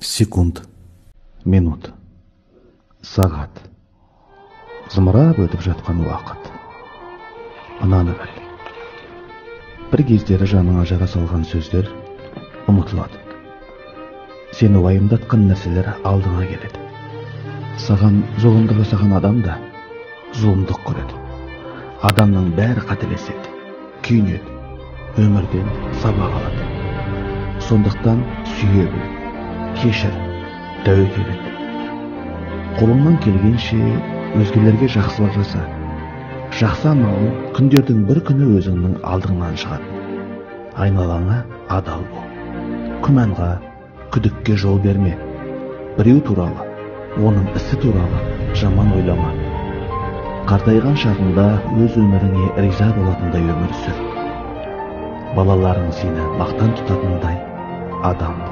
Секунд, минут, сағат, зымырап өтіп жатқан уақыт. Ананы біл. Бір кездері жаныңа жара салған сөздер ұмытылады. Сені уайымдатқан нәрселер алдыңа келеді. Саған зұлымдық жасаған адам да зұлымдық көреді. Адамның бәрі қателеседі, күйінеді, өмірден сабақ алады. Сондықтан сүйе біл, кешір, тәуекел ет. Қолыңнан келгенше өзгелерге жақсылық жаса. Жақсы амалың күндердің бір күні өзіңнің алдыңнан шығады. Айналаңа адал бол. Күмәнға, күдікке жол берме. Біреу туралы, оның ісі туралы жаман ойлама. Қартайған шағыңда өз өміріңе риза болатындай өмір сүр. Балаларың сені мақтан тұтатындай адам бол.